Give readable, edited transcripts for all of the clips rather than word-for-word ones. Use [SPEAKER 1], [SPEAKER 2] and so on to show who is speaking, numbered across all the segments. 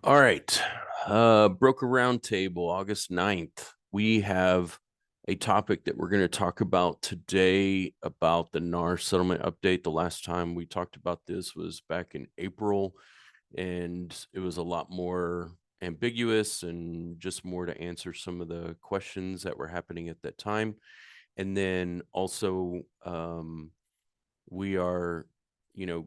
[SPEAKER 1] All right. Broker Roundtable, August 9th. We have a topic that we're going to talk about today about the NAR settlement update. The last time we talked about this was back in April, and it was a lot more ambiguous and just more to answer some of the questions that were happening at that time. And then also, we are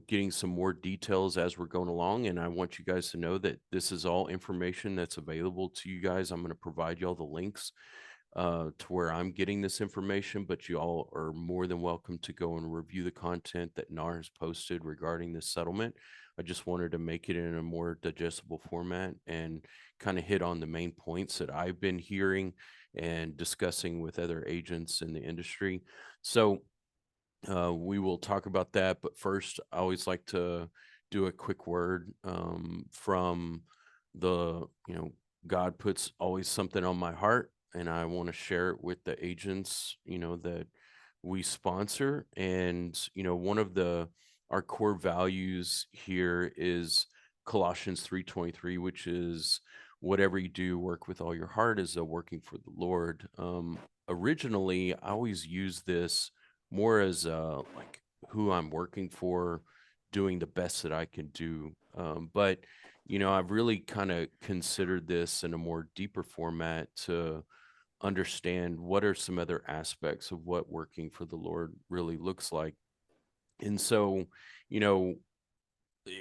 [SPEAKER 1] getting some more details as we're going along, and I want you guys to know that this is all information that's available to you guys. I'm going to provide you all the links to where I'm getting this information, but you all are more than welcome to go and review the content that NAR has posted regarding this settlement. I just wanted to make it in a more digestible format and kind of hit on the main points that I've been hearing and discussing with other agents in the industry. So we will talk about that, but first, I always like to do a quick word from God puts always something on my heart, and I want to share it with the agents, that we sponsor. And, one of our core values here is Colossians 3:23, which is whatever you do, work with all your heart as though working for the Lord. Originally, I always use this more as like who I'm working for, doing the best that I can do. But I've really kind of considered this in a more deeper format to understand what are some other aspects of what working for the Lord really looks like. And so, you know,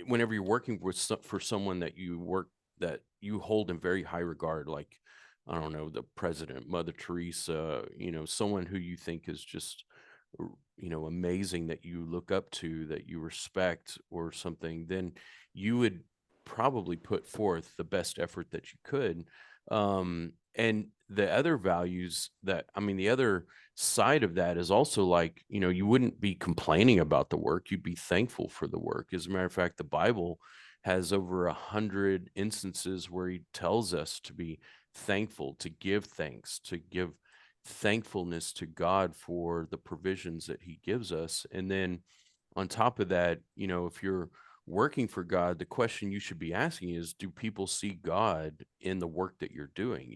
[SPEAKER 1] whenever you're working for someone that you hold in very high regard, like I don't know, the president, Mother Teresa, someone who you think is just amazing, that you look up to, that you respect or something, then you would probably put forth the best effort that you could. And the other values the other side of that is also, like, you wouldn't be complaining about the work, you'd be thankful for the work. As a matter of fact, the Bible has over 100 instances where he tells us to be thankful, to give thanks, to give thankfulness to God for the provisions that he gives us. And then on top of that, if you're working for God, the question you should be asking is, do people see God in the work that you're doing?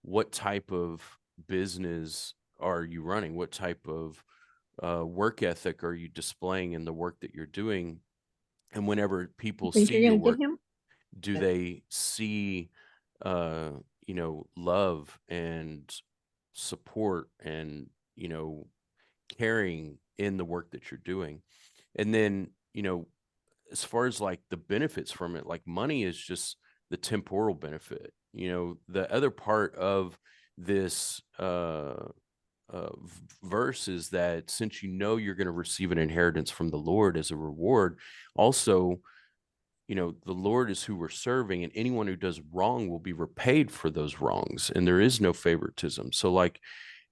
[SPEAKER 1] What type of business are you running? What type of work ethic are you displaying in the work that you're doing? And whenever people
[SPEAKER 2] Think
[SPEAKER 1] see
[SPEAKER 2] you're
[SPEAKER 1] your
[SPEAKER 2] gonna give
[SPEAKER 1] work,
[SPEAKER 2] him?
[SPEAKER 1] do
[SPEAKER 2] Yes.
[SPEAKER 1] they see love and support and caring in the work that you're doing? And then as far as like the benefits from it, like money is just the temporal benefit. The other part of this verse is that since you're going to receive an inheritance from the Lord as a reward, also, the Lord is who we're serving, and anyone who does wrong will be repaid for those wrongs, and there is no favoritism. So, like,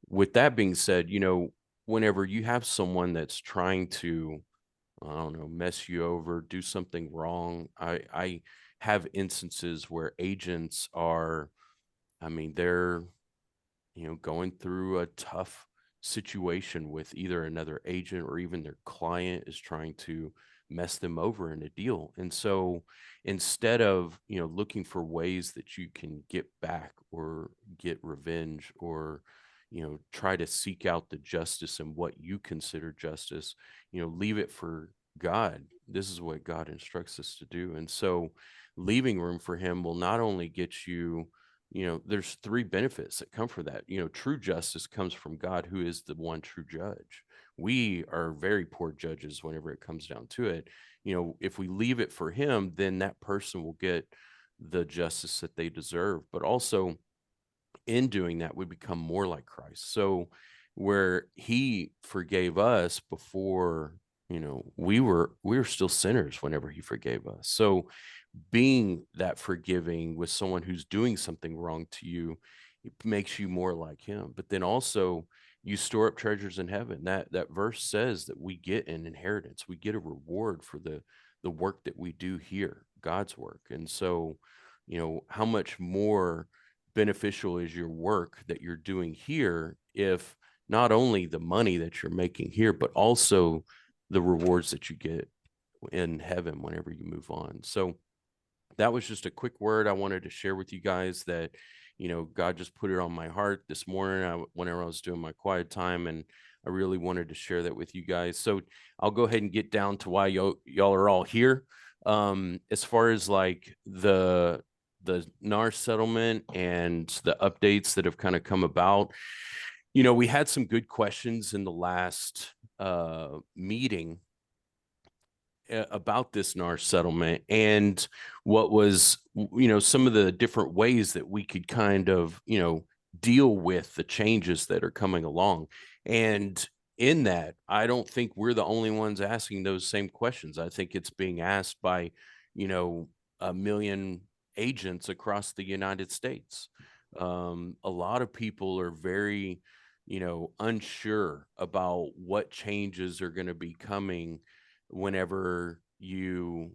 [SPEAKER 1] with that being said, whenever you have someone that's trying to, I don't know, mess you over, do something wrong, I have instances where agents are, they're going through a tough situation with either another agent or even their client is trying to mess them over in a deal. And so instead of, looking for ways that you can get back or get revenge or, try to seek out the justice and what you consider justice, leave it for God. This is what God instructs us to do. And so leaving room for him will not only get you, there's three benefits that come from that. True justice comes from God, who is the one true judge. We are very poor judges whenever it comes down to it. If we leave it for him, then that person will get the justice that they deserve. But also, in doing that, we become more like Christ. So, where he forgave us before, we were still sinners whenever he forgave us. So, being that forgiving with someone who's doing something wrong to you, it makes you more like him. But then also, you store up treasures in heaven. That verse says that we get an inheritance, we get a reward for the work that we do here, God's work. And so, how much more beneficial is your work that you're doing here, if not only the money that you're making here, but also the rewards that you get in heaven whenever you move on. So that was just a quick word I wanted to share with you guys that, God just put it on my heart this morning whenever I was doing my quiet time. And I really wanted to share that with you guys. So I'll go ahead and get down to why y'all are all here. As far as like the NAR settlement and the updates that have kind of come about, we had some good questions in the last meeting about this NAR settlement, and what was, some of the different ways that we could kind of, deal with the changes that are coming along. And in that, I don't think we're the only ones asking those same questions. I think it's being asked by, you know, a million agents across the United States. A lot of people are very, unsure about what changes are going to be coming whenever you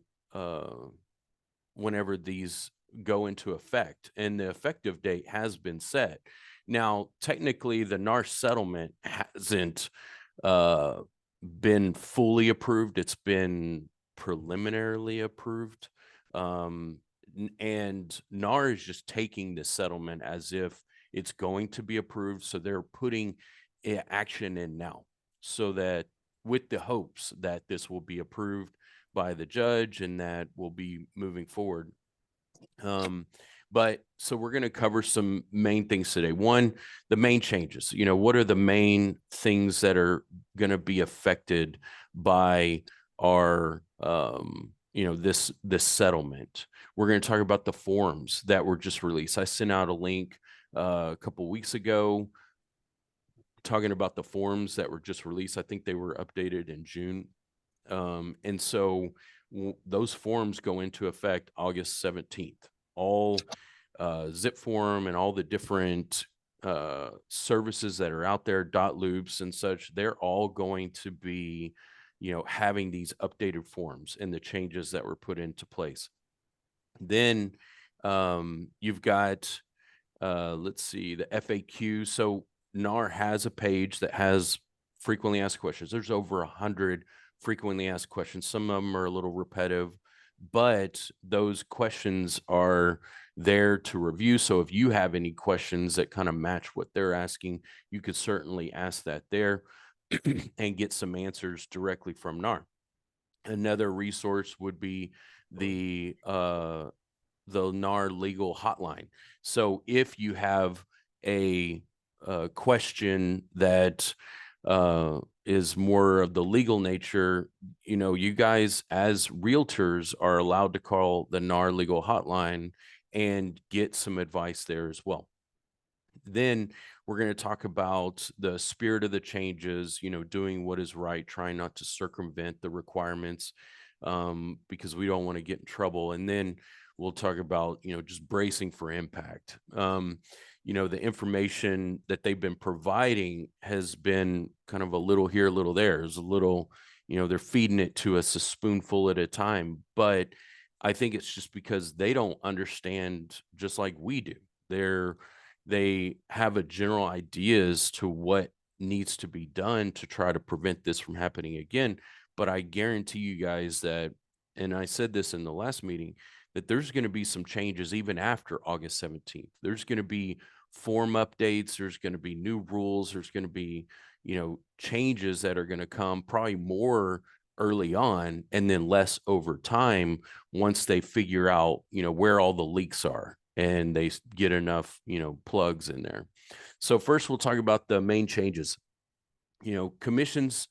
[SPEAKER 1] whenever these go into effect, and the effective date has been set. Now technically the NAR settlement hasn't uh been fully approved. It's been preliminarily approved. And NAR is just taking the settlement as if it's going to be approved, so they're putting action in now, so that with the hopes that this will be approved by the judge and that we'll be moving forward. But so we're going to cover some main things today. One, the main changes. What are the main things that are going to be affected by our this settlement? We're going to talk about the forms that were just released. I sent out a link a couple weeks ago talking about the forms that were just released. I think they were updated in June. And so those forms go into effect August 17th. All zip form and all the different services that are out there, dot loops and such, they're all going to be, having these updated forms and the changes that were put into place. Then you've got, let's see, the FAQ. So NAR has a page that has frequently asked questions. There's over 100 frequently asked questions. Some of them are a little repetitive, but those questions are there to review. So if you have any questions that kind of match what they're asking, you could certainly ask that there and get some answers directly from NAR. Another resource would be the NAR legal hotline. So if you have a question that is more of the legal nature, you guys as realtors are allowed to call the NAR legal hotline and get some advice there as well. Then we're going to talk about the spirit of the changes, doing what is right, trying not to circumvent the requirements, because we don't want to get in trouble. And then we'll talk about, just bracing for impact. The information that they've been providing has been kind of a little here, a little there. There's a little, they're feeding it to us a spoonful at a time. But I think it's just because they don't understand just like we do. They have a general idea as to what needs to be done to try to prevent this from happening again. But I guarantee you guys that, and I said this in the last meeting, that there's going to be some changes even after August 17th. There's going to be form updates. There's going to be new rules. There's going to be, changes that are going to come probably more early on and then less over time once they figure out, where all the leaks are and they get enough, plugs in there. So first we'll talk about the main changes. Commissions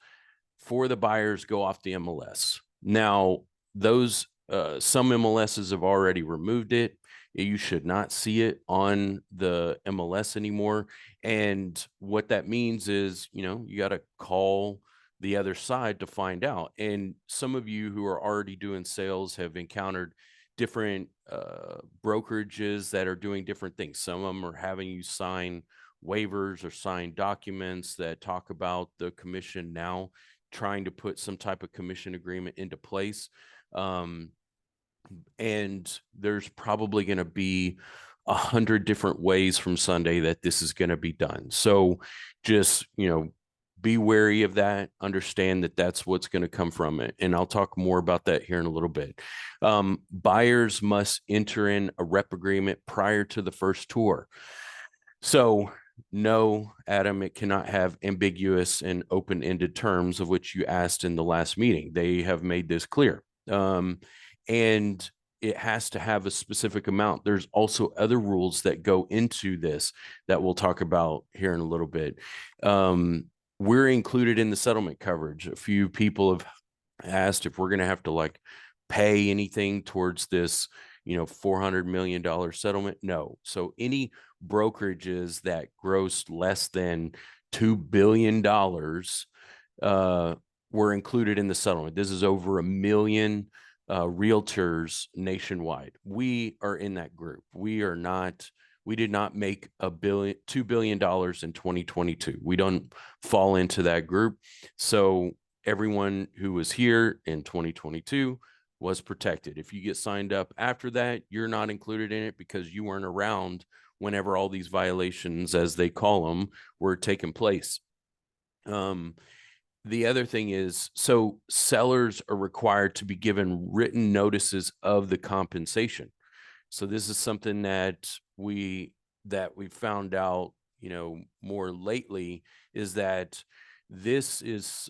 [SPEAKER 1] for the buyers go off the MLS. Now, those some MLSs have already removed it. You should not see it on the MLS anymore. And what that means is, you got to call the other side to find out. And some of you who are already doing sales have encountered different brokerages that are doing different things. Some of them are having you sign waivers or sign documents that talk about the commission now, trying to put some type of commission agreement into place. And there's probably going to be 100 different ways from Sunday that this is going to be done. So just, be wary of that. Understand that that's what's going to come from it. And I'll talk more about that here in a little bit. Buyers must enter in a rep agreement prior to the first tour. So no, Adam, it cannot have ambiguous and open-ended terms, of which you asked in the last meeting. They have made this clear. And it has to have a specific amount. There's also other rules that go into this that we'll talk about here in a little bit. We're included in the settlement coverage. A few people have asked if we're going to have to like pay anything towards this, $400 million settlement. No. So any brokerages that grossed less than $2 billion were included in the settlement. This is over 1 million realtors nationwide. We are in that group. We did not make $2 billion in 2022. We don't fall into that group. So everyone who was here in 2022 was protected. If you get signed up after that, you're not included in it because you weren't around whenever all these violations, as they call them, were taking place. The other thing is, so sellers are required to be given written notices of the compensation. So this is something that we found out, more lately, is that this is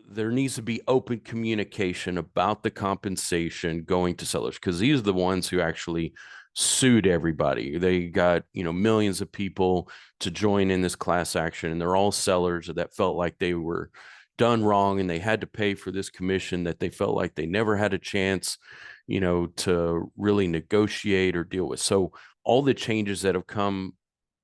[SPEAKER 1] there needs to be open communication about the compensation going to sellers, because these are the ones who actually sued everybody. They got, millions of people to join in this class action, and they're all sellers that felt like they were done wrong and they had to pay for this commission that they felt like they never had a chance, to really negotiate or deal with. So all the changes that have come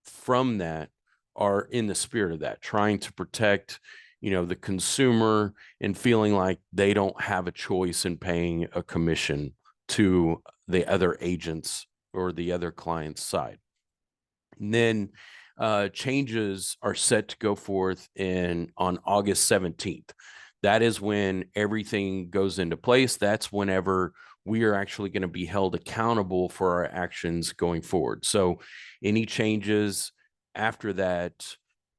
[SPEAKER 1] from that are in the spirit of that, trying to protect, the consumer and feeling like they don't have a choice in paying a commission to the other agents or the other client's side. And then changes are set to go forth on August 17th. That is when everything goes into place. That's whenever we are actually going to be held accountable for our actions going forward. So any changes after that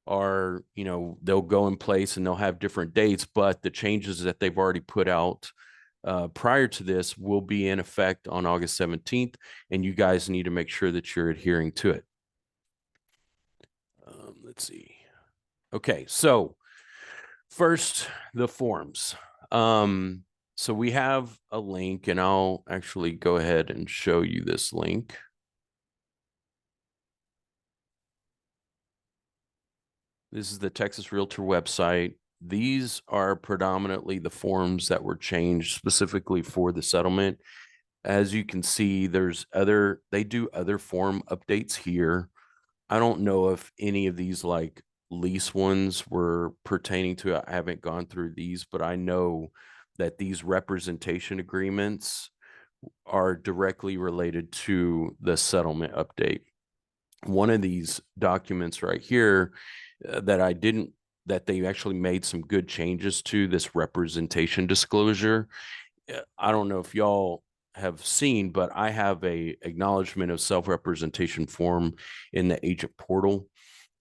[SPEAKER 1] are, they'll go in place and they'll have different dates, but the changes that they've already put out prior to this will be in effect on August 17th, and you guys need to make sure that you're adhering to it. Let's see. Okay, so first, the forms. So we have a link, and I'll actually go ahead and show you this link. This is the Texas Realtor website. These are predominantly the forms that were changed specifically for the settlement. As you can see, they do other form updates here. I don't know if any of these like lease ones were pertaining to, I haven't gone through these, but I know that these representation agreements are directly related to the settlement update. One of these documents right here that they actually made some good changes to, this representation disclosure. I don't know if y'all have seen, but I have a acknowledgement of self-representation form in the agent portal.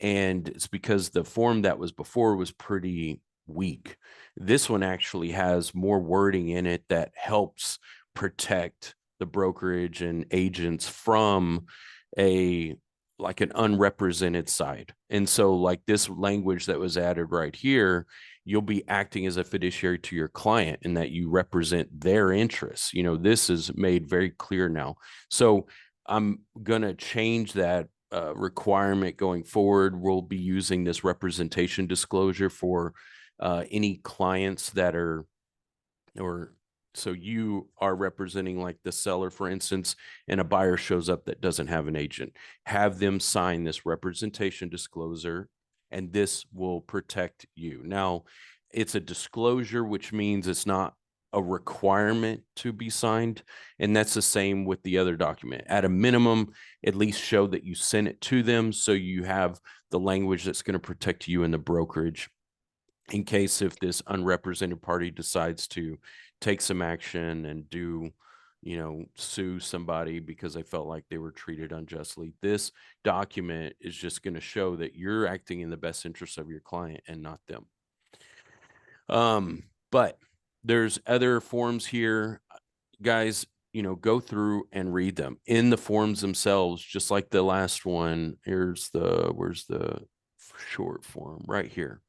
[SPEAKER 1] And it's because the form that was before was pretty weak. This one actually has more wording in it that helps protect the brokerage and agents from an unrepresented side. And so like this language that was added right here, you'll be acting as a fiduciary to your client and that you represent their interests. This is made very clear now. So I'm going to change that requirement going forward. We'll be using this representation disclosure for any clients that are, so you are representing like the seller, for instance, and a buyer shows up that doesn't have an agent. Have them sign this representation disclosure, and this will protect you. Now, it's a disclosure, which means it's not a requirement to be signed. And that's the same with the other document. At a minimum, at least show that you sent it to them so you have the language that's going to protect you in the brokerage in case if this unrepresented party decides to take some action and do sue somebody because they felt like they were treated unjustly. This document is just going to show that you're acting in the best interest of your client and not them. But there's other forms here, guys. Go through and read them in the forms themselves, just like the last one. Where's the short form? Right here.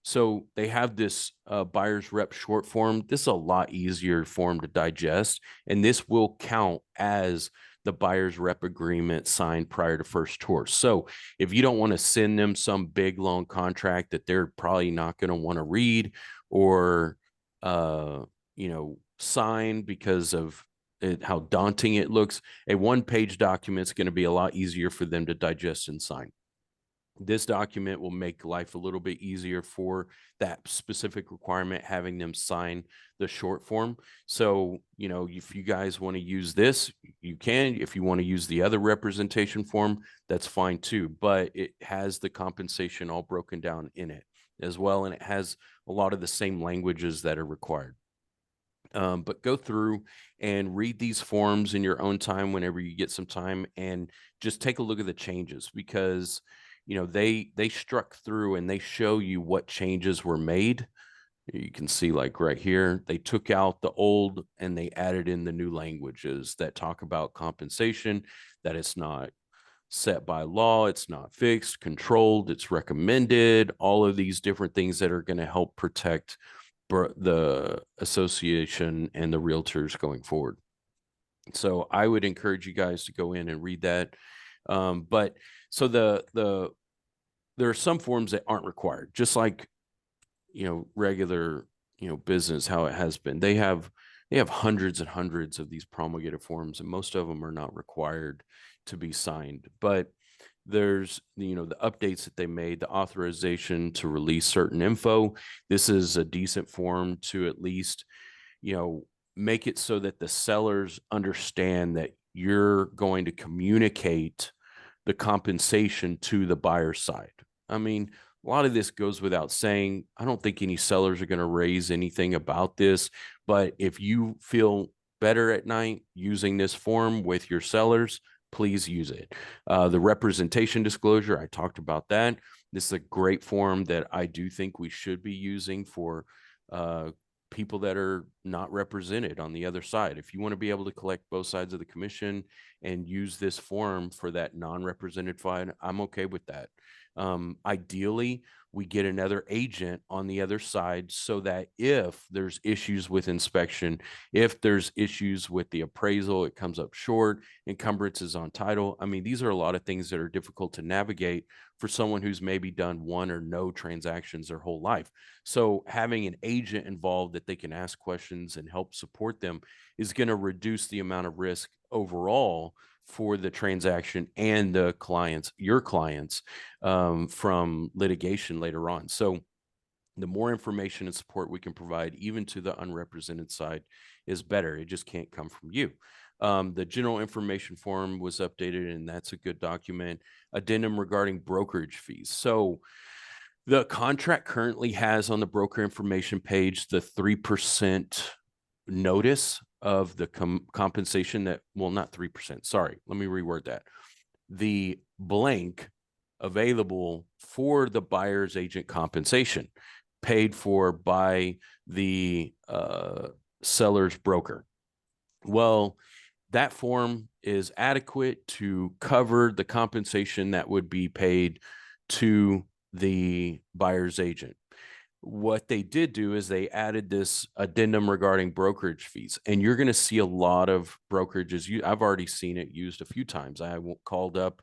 [SPEAKER 1] So they have this buyer's rep short form. This is a lot easier form to digest, and this will count as the buyer's rep agreement signed prior to first tour. So if you don't want to send them some big long contract that they're probably not going to want to read or sign because of how daunting it looks, a one-page document is going to be a lot easier for them to digest and sign. This document will make life a little bit easier for that specific requirement, having them sign the short form. So, if you guys want to use this, you can. If you want to use the other representation form, that's fine too. But it has the compensation all broken down in it as well. And it has a lot of the same languages that are required. But go through and read these forms in your own time whenever you get some time, and just take a look at the changes, because they struck through and they show you what changes were made. You can see, like right here, they took out the old and they added in the new languages that talk about compensation, that it's not set by law, it's not fixed, controlled, it's recommended, all of these different things that are going to help protect the association and the realtors going forward. So I would encourage you guys to go in and read that. But so there are some forms that aren't required, just like regular business, how it has been. They have hundreds and hundreds of these promulgated forms, and most of them are not required to be signed. But there's the updates that they made, the authorization to release certain info. This is a decent form to at least make it so that the sellers understand that you're going to communicate the compensation to the buyer side. I mean, a lot of this goes without saying. I don't think any sellers are going to raise anything about this, but if you feel better at night using this form with your sellers, please use it. The representation disclosure, I talked about that. This is a great form that I do think we should be using for people that are not represented on the other side. If you want to be able to collect both sides of the commission and use this form for that non-represented side, I'm okay with that. Ideally, we get another agent on the other side, so that if there's issues with inspection, if there's issues with the appraisal, it comes up short, encumbrances on title. I mean, these are a lot of things that are difficult to navigate for someone who's maybe done one or no transactions their whole life. So having an agent involved that they can ask questions and help support them is going to reduce the amount of risk overall for the transaction and the clients, your clients, from litigation later on. So the more information and support we can provide, even to the unrepresented side, is better. It just can't come from you. The general information form was updated, and that's a good document. Addendum regarding brokerage fees. So the contract currently has on the broker information page the 3% notice of the compensation that, well, not 3%. Sorry, let me reword that. The blank available for the buyer's agent compensation paid for by the seller's broker. Well, that form is adequate to cover the compensation that would be paid to the buyer's agent. What they did do is they added this addendum regarding brokerage fees, and you're going to see a lot of brokerages. I've already seen it used a few times. I called up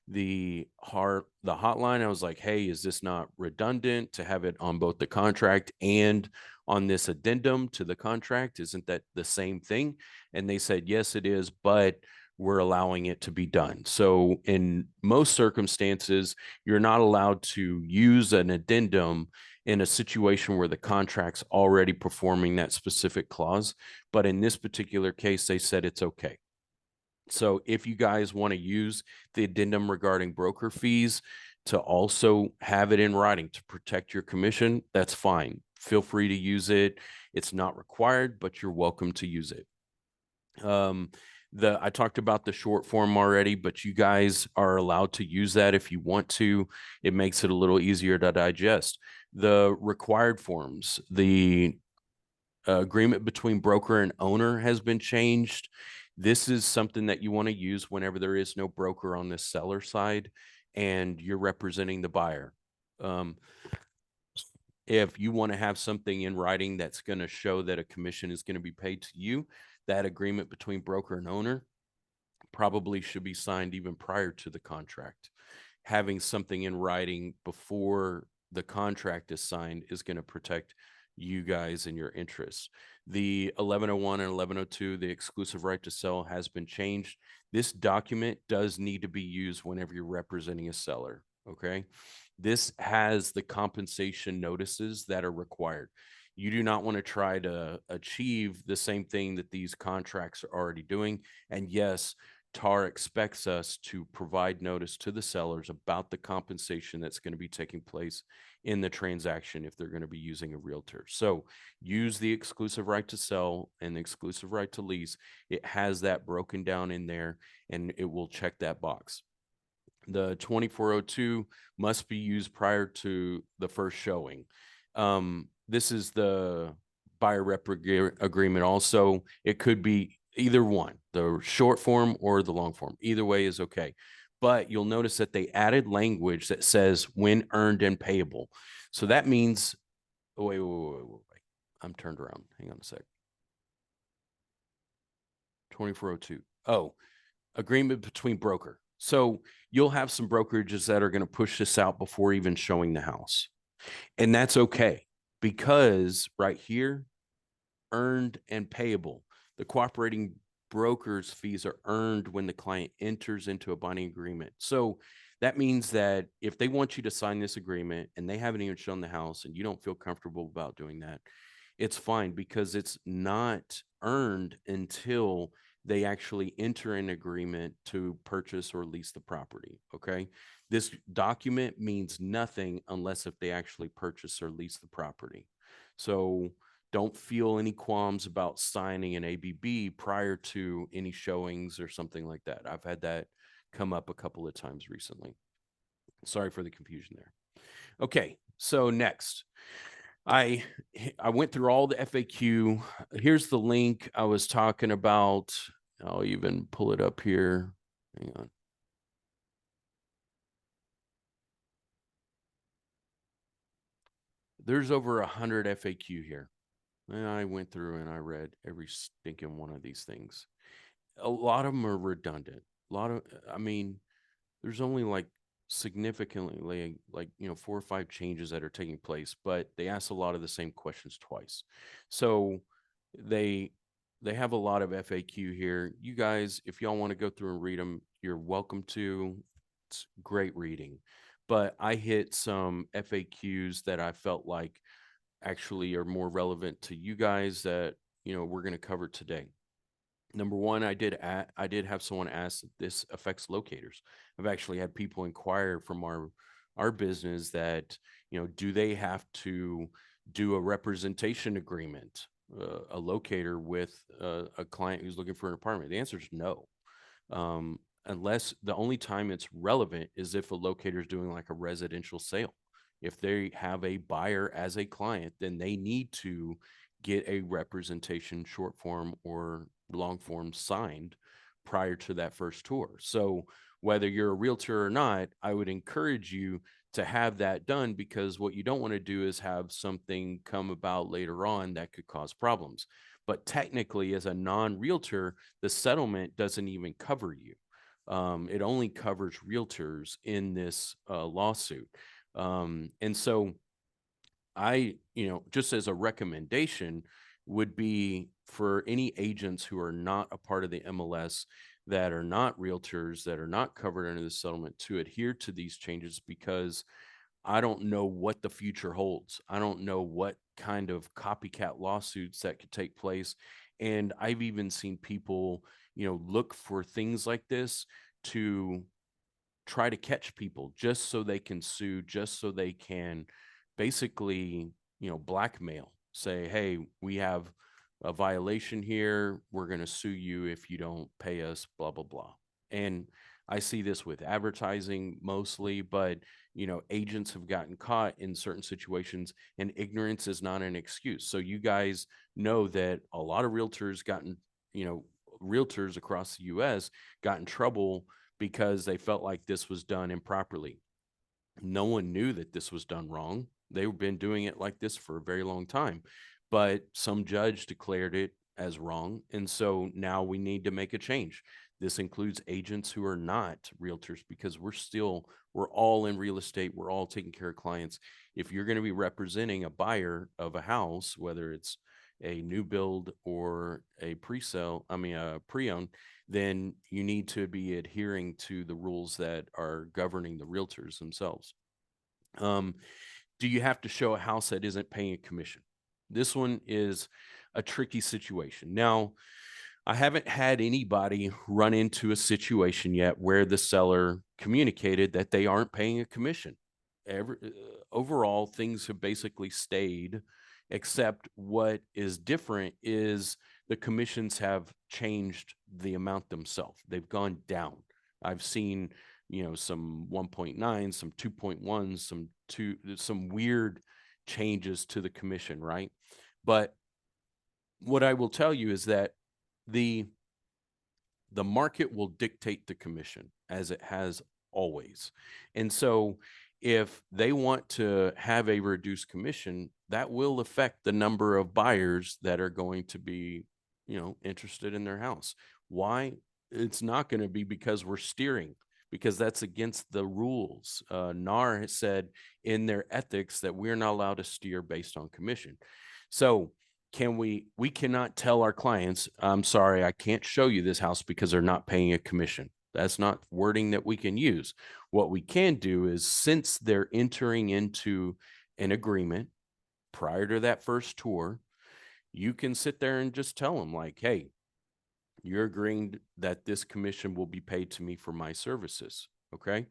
[SPEAKER 1] the hotline. I was like, hey, is this not redundant to have it on both the contract and on this addendum to the contract? Isn't that the same thing? And they said, yes, it is, but we're allowing it to be done. So in most circumstances, you're not allowed to use an addendum in a situation where the contract's already performing that specific clause. But in this particular case, they said it's okay. So if you guys want to use the addendum regarding broker fees to also have it in writing to protect your commission, that's fine. Feel free to use it. It's not required, but you're welcome to use it. Um, I talked about the short form already, but you guys are allowed to use that if you want to. It makes it a little easier to digest. The required forms, the agreement between broker and owner has been changed. This is something that you want to use whenever there is no broker on the seller side and you're representing the buyer. If you want to have something in writing that's going to show that a commission is going to be paid to you, that agreement between broker and owner probably should be signed even prior to the contract. Having something in writing before the contract is signed is going to protect you guys and your interests. The 1101 and 1102, the exclusive right to sell, has been changed. This document does need to be used whenever you're representing a seller. Okay. This has the compensation notices that are required. You do not want to try to achieve the same thing that these contracts are already doing. And yes, TAR expects us to provide notice to the sellers about the compensation that's going to be taking place in the transaction if they're going to be using a realtor. So use the exclusive right to sell and the exclusive right to lease. It has that broken down in there and it will check that box. The 2402 must be used prior to the first showing. This is the buyer rep agreement. Also, it could be either one, the short form or the long form. Either way is okay. But you'll notice that they added language that says when earned and payable. So that means, oh, wait. I'm turned around. Hang on a sec. 2402. Oh, agreement between broker. So you'll have some brokerages that are going to push this out before even showing the house. And that's okay because right here, earned and payable. The cooperating broker's fees are earned when the client enters into a binding agreement. So that means that if they want you to sign this agreement and they haven't even shown the house and you don't feel comfortable about doing that, it's fine because it's not earned until they actually enter an agreement to purchase or lease the property. Okay. This document means nothing unless if they actually purchase or lease the property. So don't feel any qualms about signing an ABB prior to any showings or something like that. I've had that come up a couple of times recently. Sorry for the confusion there. Okay, so next, I went through all the FAQ. Here's the link I was talking about. I'll even pull it up here. Hang on. There's over 100 FAQ here. And I went through and I read every stinking one of these things. A lot of them are redundant. A lot of, I mean, there's only like significantly like 4 or 5 changes that are taking place, but they ask a lot of the same questions twice. So they they have a lot of FAQ here. You guys, if y'all want to go through and read them, you're welcome to. It's great reading. But I hit some FAQs that I felt like actually are more relevant to you guys that we're going to cover today. Number one, I did have someone ask if this affects locators. I've actually had people inquire from our business that do they have to do a representation agreement, a locator with a client who's looking for an apartment? The answer is no. Unless the only time it's relevant is if a locator is doing like a residential sale. If they have a buyer as a client, then they need to get a representation short form or long form signed prior to that first tour. So whether you're a realtor or not, I would encourage you to have that done, because what you don't want to do is have something come about later on that could cause problems. But technically, as a non-realtor, the settlement doesn't even cover you. It only covers realtors in this lawsuit. And so just as a recommendation would be for any agents who are not a part of the MLS, that are not realtors, that are not covered under the settlement, to adhere to these changes, because I don't know what the future holds. I don't know what kind of copycat lawsuits that could take place. And I've even seen people, look for things like this to try to catch people just so they can sue, just so they can basically, blackmail, say, hey, we have a violation here. We're going to sue you if you don't pay us, blah, blah, blah. And I see this with advertising mostly, but agents have gotten caught in certain situations, and ignorance is not an excuse. So you guys know that a lot of realtors realtors across the US got in trouble because they felt like this was done improperly. No one knew that this was done wrong. They've been doing it like this for a very long time, but some judge declared it as wrong. And so now we need to make a change. This includes agents who are not realtors, because we're all in real estate. We're all taking care of clients. If you're going to be representing a buyer of a house, whether it's a new build or a pre-owned, then you need to be adhering to the rules that are governing the realtors themselves. Do you have to show a house that isn't paying a commission? This one is a tricky situation. Now, I haven't had anybody run into a situation yet where the seller communicated that they aren't paying a commission. Overall, things have basically stayed, except what is different is the commissions have changed the amount themselves. They've gone down. I've seen, some 1.9, some 2.1, some weird changes to the commission, right? But what I will tell you is that the market will dictate the commission, as it has always. And so if they want to have a reduced commission, that will affect the number of buyers that are going to be, interested in their house. Why? It's not going to be because we're steering, because that's against the rules. NAR has said in their ethics that we're not allowed to steer based on commission. So we cannot tell our clients, I'm sorry, I can't show you this house because they're not paying a commission. That's not wording that we can use. What we can do is, since they're entering into an agreement prior to that first tour, you can sit there and just tell them, like, hey, you're agreeing that this commission will be paid to me for my services. Okay.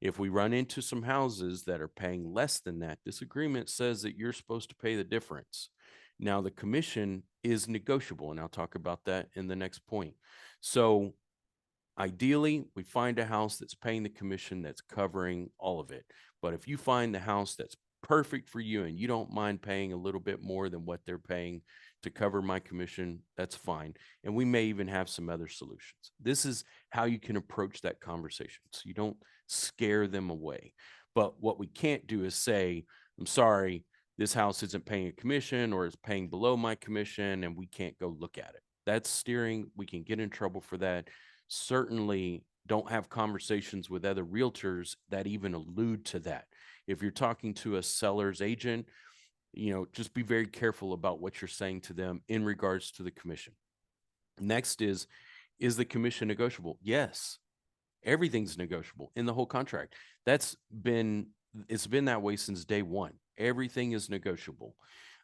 [SPEAKER 1] If we run into some houses that are paying less than that, this agreement says that you're supposed to pay the difference. Now, the commission is negotiable, and I'll talk about that in the next point. So ideally, we find a house that's paying the commission that's covering all of it. But if you find the house that's perfect for you and you don't mind paying a little bit more than what they're paying to cover my commission, that's fine. And we may even have some other solutions. This is how you can approach that conversation, so you don't scare them away. But what we can't do is say, I'm sorry, this house isn't paying a commission, or is paying below my commission, and we can't go look at it. That's steering. We can get in trouble for that. Certainly don't have conversations with other realtors that even allude to that. If you're talking to a seller's agent, just be very careful about what you're saying to them in regards to the commission. Next is the commission negotiable? Yes. Everything's negotiable in the whole contract. It's been that way since day one. Everything is negotiable.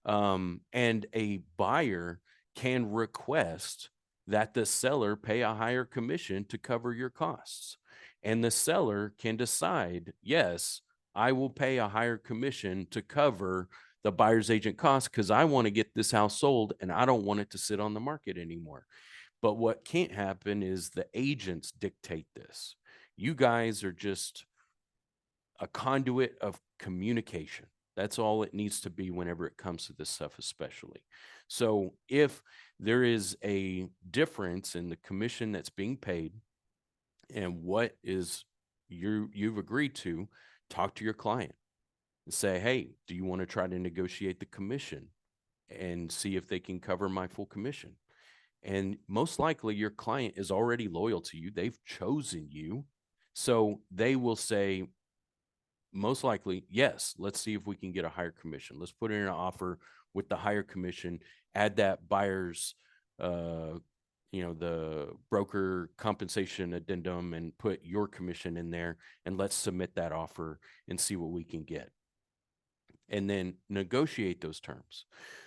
[SPEAKER 1] And a buyer can request that the seller pay a higher commission to cover your costs. And the seller can decide, yes, I will pay a higher commission to cover the buyer's agent costs because I want to get this house sold and I don't want it to sit on the market anymore. But what can't happen is the agents dictate this. You guys are just a conduit of communication. That's all it needs to be whenever it comes to this stuff, especially. So if there is a difference in the commission that's being paid and what is you've agreed to, talk to your client and say, hey, do you want to try to negotiate the commission and see if they can cover my full commission? And most likely your client is already loyal to you. They've chosen you. So they will say, most likely, yes, let's see if we can get a higher commission. Let's put in an offer with the higher commission, add that buyer's, the broker compensation addendum, and put your commission in there, and let's submit that offer and see what we can get. And then negotiate those terms.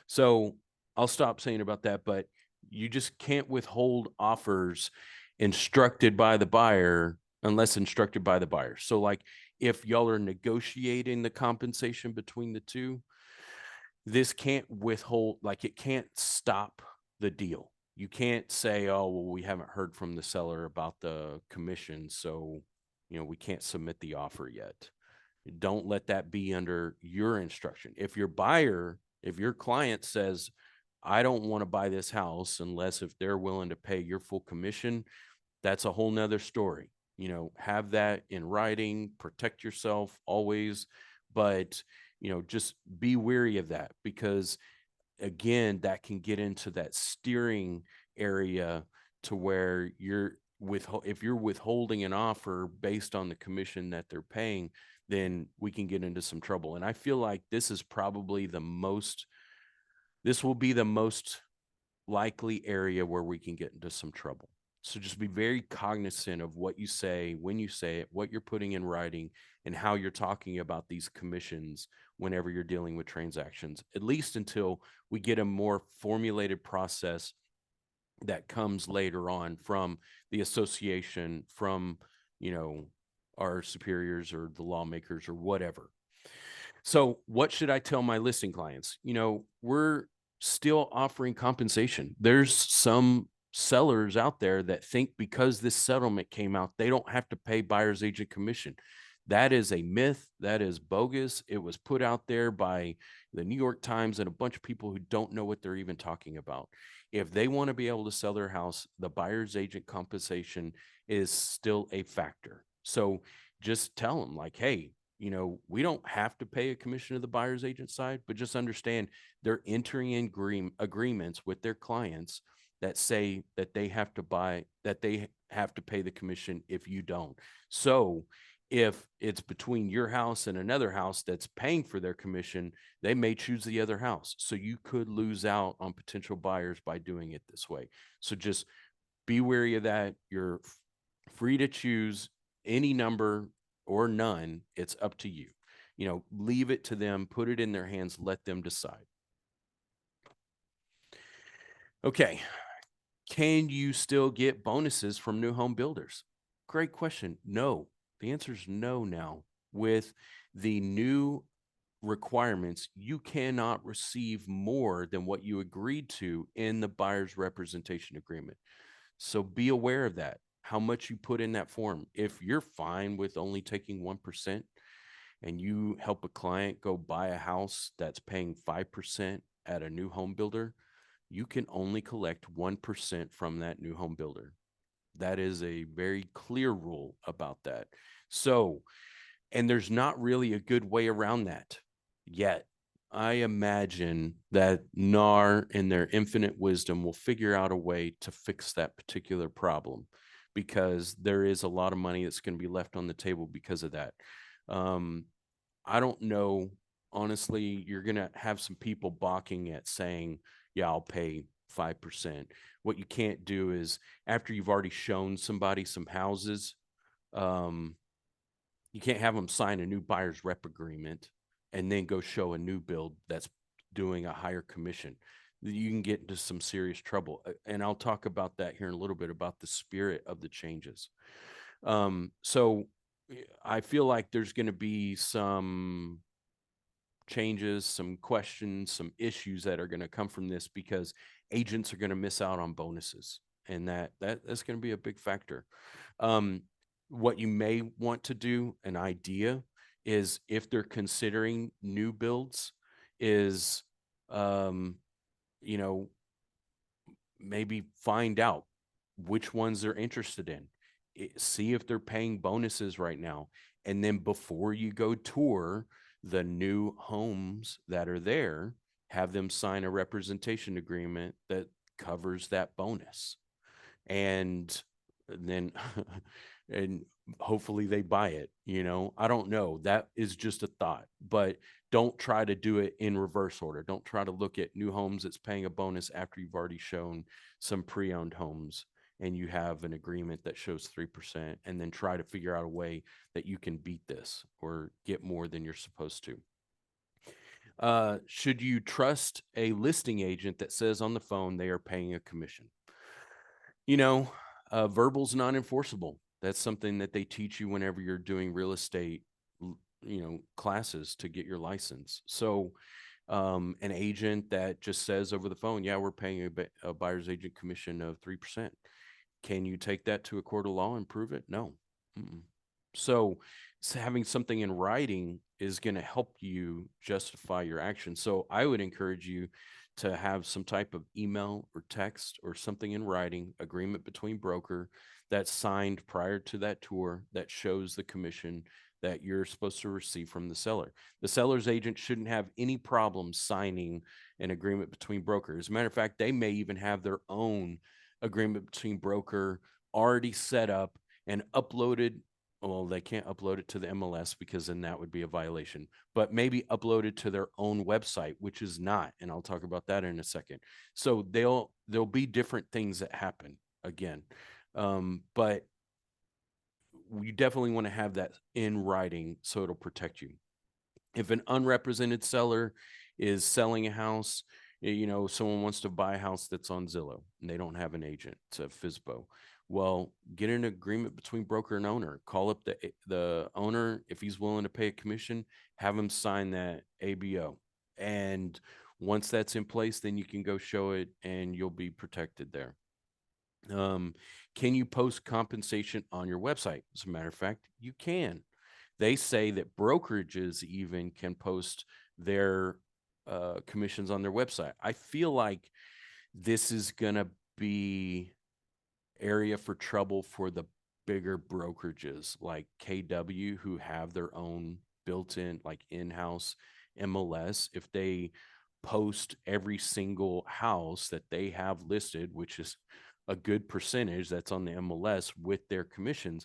[SPEAKER 1] So I'll stop saying about that, but you just can't withhold offers instructed by the buyer unless instructed by the buyer. So like if y'all are negotiating the compensation between the two, this can't withhold, like it can't stop the deal. You can't say, oh, well, we haven't heard from the seller about the commission, so, we can't submit the offer yet. Don't let that be under your instruction. If your client says, I don't want to buy this house unless if they're willing to pay your full commission, that's a whole nother story. Have that in writing, protect yourself always, but, just be wary of that, because again, that can get into that steering area to where if you're withholding an offer based on the commission that they're paying, then we can get into some trouble. And I feel like this will be the most likely area where we can get into some trouble. So just be very cognizant of what you say, when you say it, what you're putting in writing, and how you're talking about these commissions whenever you're dealing with transactions, at least until we get a more formulated process that comes later on from the association, from, our superiors or the lawmakers or whatever. So what should I tell my listing clients? We're still offering compensation. There's some sellers out there that think because this settlement came out, they don't have to pay buyer's agent commission. That is a myth. That is bogus. It was put out there by the New York Times and a bunch of people who don't know what they're even talking about. If they want to be able to sell their house, the buyer's agent compensation is still a factor. So just tell them, like, hey, we don't have to pay a commission to the buyer's agent side, but just understand they're entering in agreements with their clients that say that they have to pay the commission if you don't. So if it's between your house and another house that's paying for their commission, they may choose the other house. So you could lose out on potential buyers by doing it this way. So just be wary of that. You're free to choose any number or none. It's up to you. Leave it to them, put it in their hands, let them decide. Okay. Can you still get bonuses from new home builders? Great question. No. The answer is no now. With the new requirements, you cannot receive more than what you agreed to in the buyer's representation agreement. So be aware of that, how much you put in that form. If you're fine with only taking 1% and you help a client go buy a house that's paying 5% at a new home builder, you can only collect 1% from that new home builder. That is a very clear rule about that. So, and there's not really a good way around that yet. I imagine that NAR, in their infinite wisdom, will figure out a way to fix that particular problem, because there is a lot of money that's going to be left on the table because of that. I don't know. Honestly, you're going to have some people balking at saying, yeah, I'll pay 5%. What you can't do is, after you've already shown somebody some houses, you can't have them sign a new buyer's rep agreement and then go show a new build that's doing a higher commission. You can get into some serious trouble. And I'll talk about that here in a little bit, about the spirit of the changes. So I feel like there's going to be some changes, some questions, some issues that are going to come from this, because agents are going to miss out on bonuses, and that's going to be a big factor. What you may want to do, an idea, is if they're considering new builds, is maybe find out which ones they're interested in. See if they're paying bonuses right now, and then before you go tour the new homes that are there, have them sign a representation agreement that covers that bonus. And then and hopefully they buy it. I don't know. That is just a thought, but don't try to do it in reverse order. Don't try to look at new homes that's paying a bonus after you've already shown some pre-owned homes and you have an agreement that shows 3%, and then try to figure out a way that you can beat this or get more than you're supposed to. Should you trust a listing agent that says on the phone they are paying a commission? Verbal's not enforceable. That's something that they teach you whenever you're doing real estate, classes to get your license. So an agent that just says over the phone, yeah, we're paying a buyer's agent commission of 3%. Can you take that to a court of law and prove it? No. Mm-mm. So having something in writing is going to help you justify your action. So I would encourage you to have some type of email or text or something in writing, agreement between broker that's signed prior to that tour that shows the commission that you're supposed to receive from the seller. The seller's agent shouldn't have any problem signing an agreement between brokers. As a matter of fact, they may even have their own agreement between broker already set up and uploaded. Well, they can't upload it to the MLS because then that would be a violation, but maybe upload it to their own website, which is not. And I'll talk about that in a second. So there'll be different things that happen again. But you definitely want to have that in writing so it'll protect you. If an unrepresented seller is selling a house, someone wants to buy a house that's on Zillow and they don't have an agent, it's a FSBO. Well, get an agreement between broker and owner. Call up the owner. If he's willing to pay a commission, have him sign that ABO. And once that's in place, then you can go show it and you'll be protected there. Can you post compensation on your website? As a matter of fact, you can. They say that brokerages even can post their commissions on their website. I feel like this is going to be area for trouble for the bigger brokerages like KW, who have their own built-in, like in-house MLS. If they post every single house that they have listed, which is a good percentage that's on the MLS with their commissions,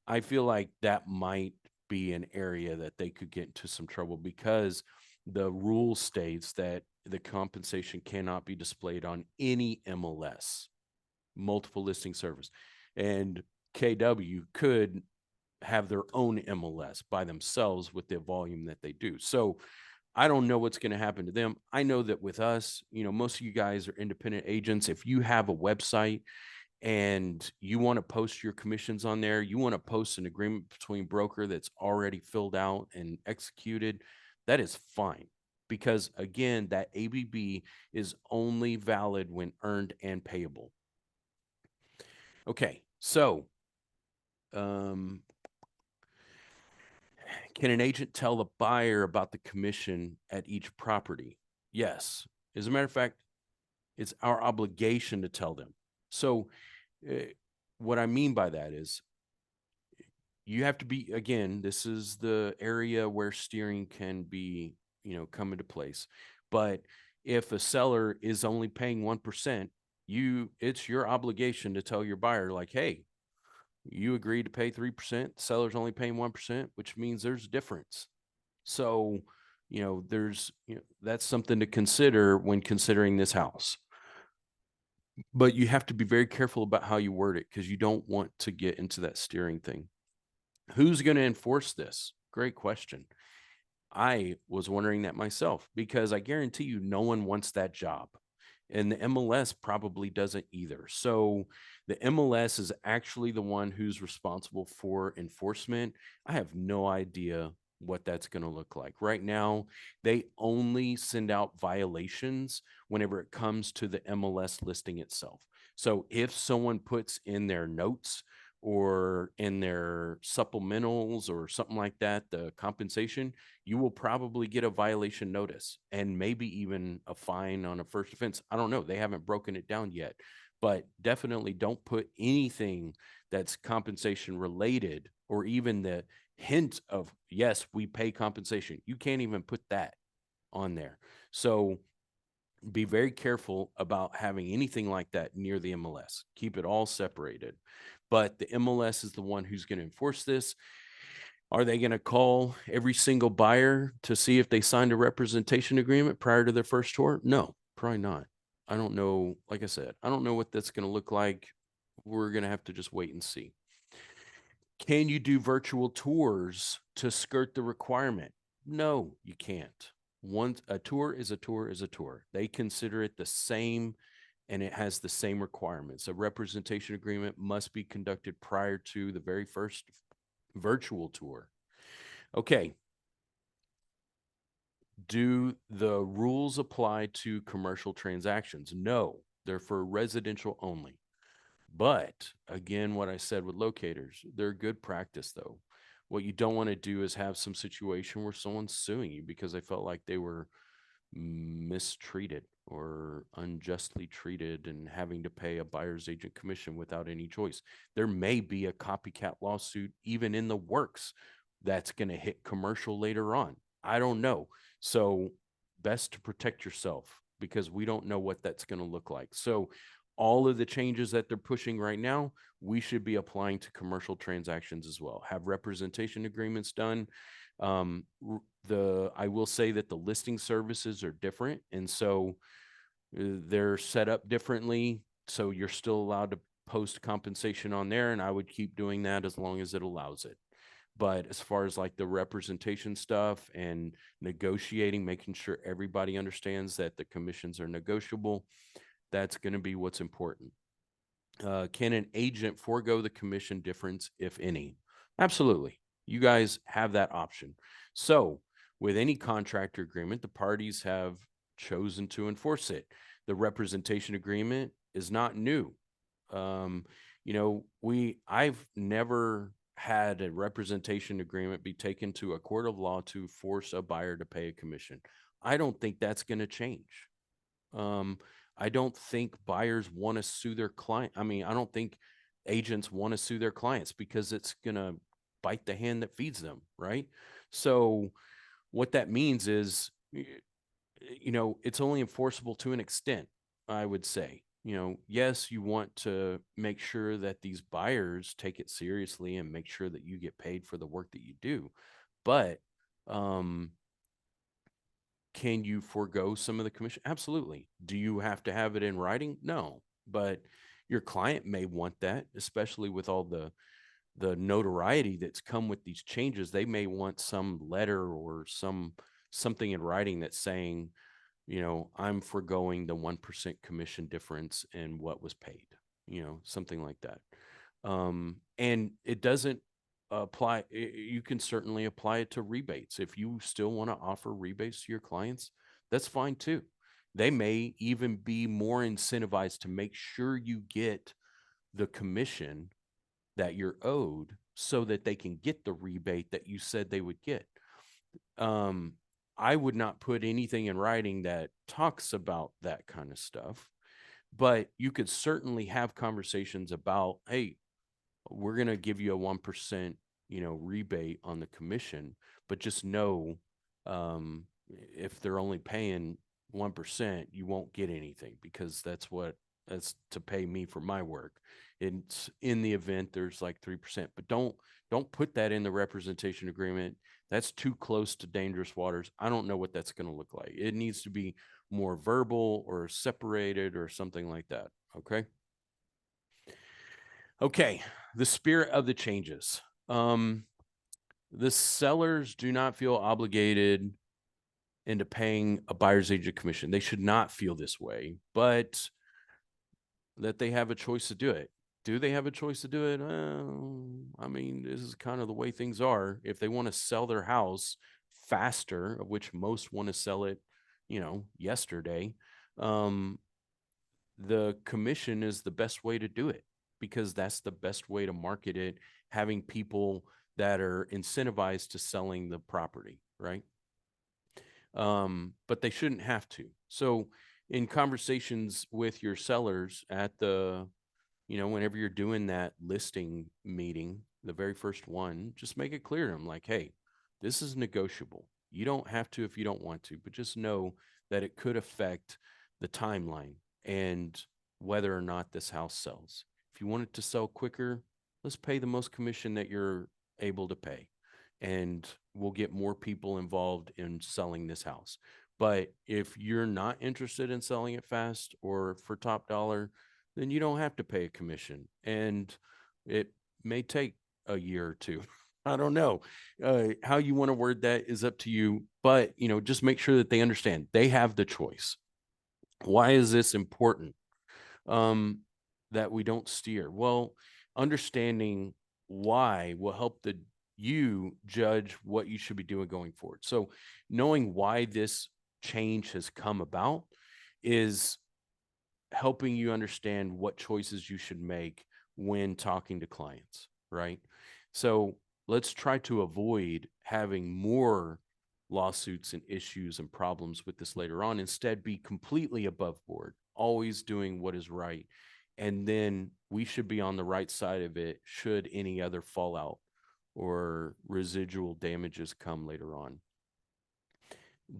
[SPEAKER 1] I feel like that might be an area that they could get into some trouble because the rule states that the compensation cannot be displayed on any MLS, multiple listing service. And KW could have their own MLS by themselves with the volume that they do. So I don't know what's going to happen to them. I know that with us, most of you guys are independent agents. If you have a website and you want to post your commissions on there, you want to post an agreement between broker that's already filled out and executed, that is fine. Because again, that ABB is only valid when earned and payable. Okay, so can an agent tell the buyer about the commission at each property? Yes. As a matter of fact, it's our obligation to tell them. So what I mean by that is you have to be, again, this is the area where steering can be, come into place. But if a seller is only paying 1%, it's your obligation to tell your buyer, like, hey, you agreed to pay 3%, the seller's only paying 1%, which means there's a difference. So, that's something to consider when considering this house. But you have to be very careful about how you word it because you don't want to get into that steering thing. Who's going to enforce this? Great question. I was wondering that myself because I guarantee you no one wants that job. And the MLS probably doesn't either. So the MLS is actually the one who's responsible for enforcement. I have no idea what that's going to look like. Right now, they only send out violations whenever it comes to the MLS listing itself. So if someone puts in their notes or in their supplementals or something like that, the compensation, you will probably get a violation notice and maybe even a fine on a first offense. I don't know. They haven't broken it down yet, but definitely don't put anything that's compensation related or even the hint of, yes, we pay compensation. You can't even put that on there. So be very careful about having anything like that near the MLS. Keep it all separated. But the MLS is the one who's going to enforce this. Are they going to call every single buyer to see if they signed a representation agreement prior to their first tour? No, probably not. I don't know. Like I said, I don't know what that's going to look like. We're going to have to just wait and see. Can you do virtual tours to skirt the requirement? No, you can't. A tour is a tour is a tour. They consider it the same and it has the same requirements. A representation agreement must be conducted prior to the very first virtual tour. Okay. Do the rules apply to commercial transactions? No, they're for residential only. But again, what I said with locators, they're good practice though. What you don't want to do is have some situation where someone's suing you because they felt like they were mistreated or unjustly treated and having to pay a buyer's agent commission without any choice. There may be a copycat lawsuit even in the works that's going to hit commercial later on. I don't know. So, best to protect yourself because we don't know what that's going to look like. So, all of the changes that they're pushing right now, we should be applying to commercial transactions as well. Have representation agreements done. I will say that the listing services are different, and so they're set up differently. So you're still allowed to post compensation on there, and I would keep doing that as long as it allows it. But as far as like the representation stuff and negotiating, making sure everybody understands that the commissions are negotiable, that's going to be what's important. Can an agent forego the commission difference, if any? Absolutely. You guys have that option. So, with any contractor agreement, the parties have chosen to enforce it. The representation agreement is not new. Um, I've never had a representation agreement be taken to a court of law to force a buyer to pay a commission. I don't think that's going to change. Um, I don't think buyers want to sue their client. I mean, I don't think agents want to sue their clients because it's going to bite the hand that feeds them, right? So what that means is, it's only enforceable to an extent, I would say. Yes, you want to make sure that these buyers take it seriously and make sure that you get paid for the work that you do. But um, can you forego some of the commission? Absolutely. Do you have to have it in writing? No, but your client may want that, especially with all the notoriety that's come with these changes. They may want some letter or something in writing that's saying, I'm foregoing the 1% commission difference in what was paid, something like that. And it doesn't apply. You can certainly apply it to rebates. If you still want to offer rebates to your clients, that's fine too. They may even be more incentivized to make sure you get the commission that you're owed so that they can get the rebate that you said they would get. Um, I would not put anything in writing that talks about that kind of stuff, but you could certainly have conversations about, hey, we're going to give you a 1%, rebate on the commission, but just know, if they're only paying 1%, you won't get anything because that's to pay me for my work. It's in the event there's like 3%, but don't put that in the representation agreement. That's too close to dangerous waters. I don't know what that's going to look like. It needs to be more verbal or separated or something like that. Okay. Okay, the spirit of the changes. The sellers do not feel obligated into paying a buyer's agent commission. They should not feel this way, but that they have a choice to do it. Do they have a choice to do it? I mean, this is kind of the way things are. If they want to sell their house faster, of which most want to sell it, yesterday, um, the commission is the best way to do it because that's the best way to market it, having people that are incentivized to selling the property, right? But they shouldn't have to. So in conversations with your sellers at whenever you're doing that listing meeting, the very first one, just make it clear to them like, hey, this is negotiable. You don't have to if you don't want to, but just know that it could affect the timeline and whether or not this house sells. If you want it to sell quicker, let's pay the most commission that you're able to pay. And we'll get more people involved in selling this house. But if you're not interested in selling it fast or for top dollar, then you don't have to pay a commission. And it may take a year or two. I don't know. How you want to word that is up to you. But, just make sure that they understand they have the choice. Why is this important? That we don't steer? Well, understanding why will help you judge what you should be doing going forward. So knowing why this change has come about is helping you understand what choices you should make when talking to clients, right? So let's try to avoid having more lawsuits and issues and problems with this later on. Instead, be completely above board, always doing what is right. And then we should be on the right side of it should any other fallout or residual damages come later on.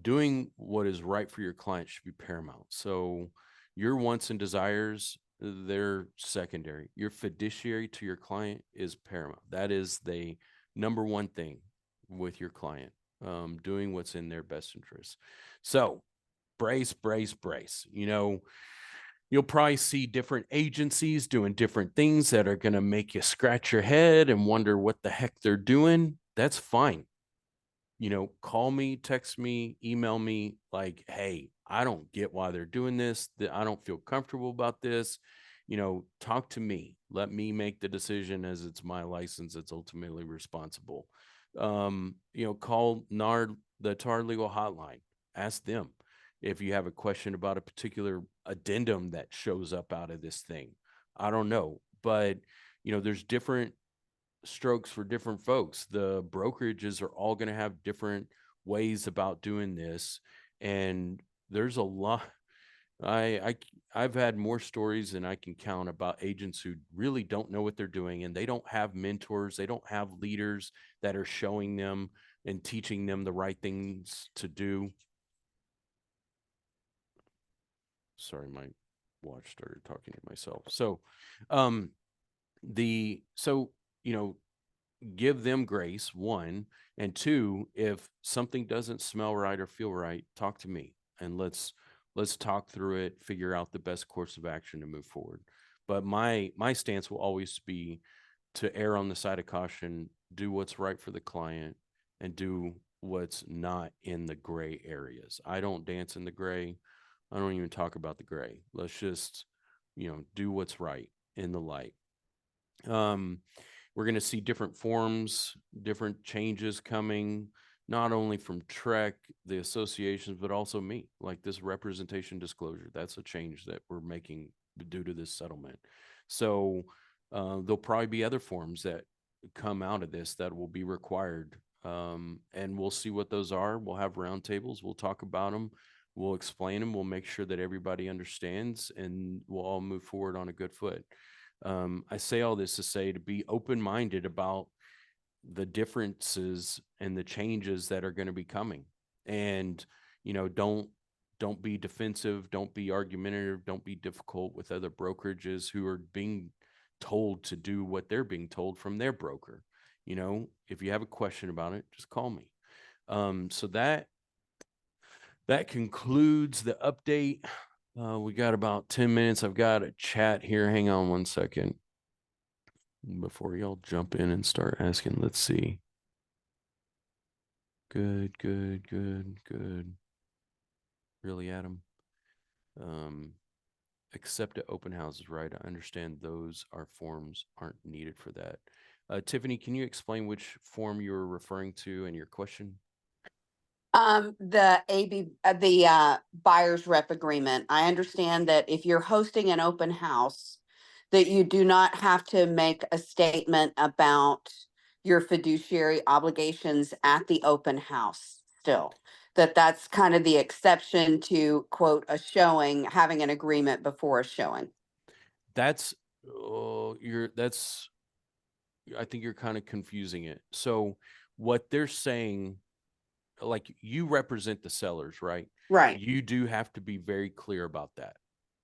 [SPEAKER 1] Doing what is right for your client should be paramount. So your wants and desires, they're secondary. Your fiduciary to your client is paramount. That is the number one thing with your client, doing what's in their best interest. So brace, brace, brace. You'll probably see different agencies doing different things that are going to make you scratch your head and wonder what the heck they're doing. That's fine. Call me, text me, email me like, hey, I don't get why they're doing this. I don't feel comfortable about this. Talk to me. Let me make the decision as it's my license. It's ultimately responsible. Call NAR, the TAR legal hotline. Ask them if you have a question about a particular addendum that shows up out of this thing. I don't know, but there's different strokes for different folks. The brokerages are all going to have different ways about doing this, and there's a lot. I've had more stories than I can count about agents who really don't know what they're doing, and they don't have mentors, they don't have leaders that are showing them and teaching them the right things to do. Sorry, my watch started talking to myself. So give them grace, one, and two, if something doesn't smell right or feel right, talk to me and let's talk through it, figure out the best course of action to move forward. But my stance will always be to err on the side of caution, do what's right for the client, and do what's not in the gray areas. I don't dance in the gray. I don't even talk about the gray. Let's just, do what's right in the light. We're going to see different forms, different changes coming, not only from TREC, the associations, but also me, like this representation disclosure. That's a change that we're making due to this settlement. So there'll probably be other forms that come out of this that will be required. And we'll see what those are. We'll have roundtables. We'll talk about them. We'll explain them. We'll make sure that everybody understands, and we'll all move forward on a good foot. I say all this to say to be open-minded about the differences and the changes that are going to be coming. And, don't be defensive, don't be argumentative, don't be difficult with other brokerages who are being told to do what they're being told from their broker. If you have a question about it, just call me. So that concludes the update. We got about 10 minutes. I've got a chat here. Hang on one second before y'all jump in and start asking. Let's see. Good. Really, Adam? Except at open houses, right? I understand those are forms aren't needed for that. Tiffany, can you explain which form you were referring to in your question?
[SPEAKER 2] The buyer's rep agreement. I understand that if you're hosting an open house, that you do not have to make a statement about your fiduciary obligations at the open house still. That's kind of the exception to quote a showing, having an agreement before a showing.
[SPEAKER 1] I think you're kind of confusing it. So what they're saying, like, you represent the sellers, right?
[SPEAKER 2] Right.
[SPEAKER 1] You do have to be very clear about that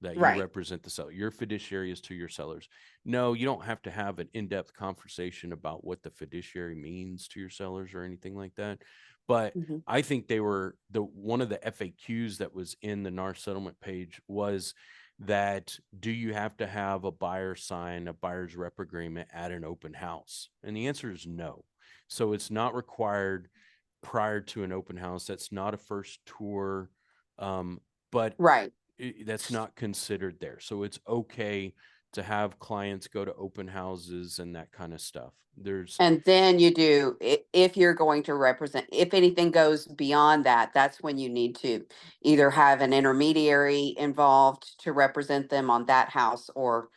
[SPEAKER 1] you
[SPEAKER 2] Right.
[SPEAKER 1] represent the seller. Your fiduciary is to your sellers. No, you don't have to have an in-depth conversation about what the fiduciary means to your sellers or anything like that. But I think one of the FAQs that was in the NAR settlement page was that, do you have to have a buyer sign a buyer's rep agreement at an open house? And the answer is no. So it's not required prior to an open house. That's not a first tour, but
[SPEAKER 2] Right.
[SPEAKER 1] that's not considered there. So it's okay to have clients go to open houses and that kind of stuff. There's
[SPEAKER 2] And then you do, if you're going to represent, if anything goes beyond that, that's when you need to either have an intermediary involved to represent them on that house, or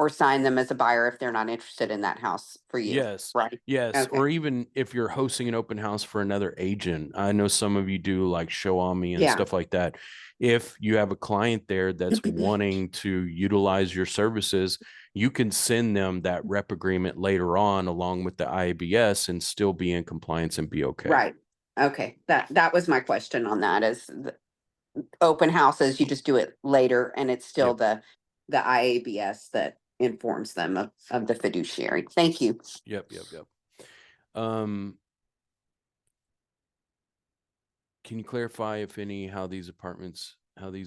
[SPEAKER 2] sign them as a buyer if they're not interested in that house for you.
[SPEAKER 1] Yes.
[SPEAKER 2] Right.
[SPEAKER 1] Yes.
[SPEAKER 2] Okay.
[SPEAKER 1] Or even if you're hosting an open house for another agent, I know some of you do like show on me and
[SPEAKER 2] Yeah.
[SPEAKER 1] stuff like that. If you have a client there that's wanting to utilize your services, you can send them that rep agreement later on along with the IABS and still be in compliance and be okay.
[SPEAKER 2] Right. Okay. That was my question on that, is the open houses, you just do it later and it's still
[SPEAKER 1] Yep.
[SPEAKER 2] the IABS that informs them of the fiduciary. Thank you.
[SPEAKER 1] Yep. Um, can you clarify, if any, how these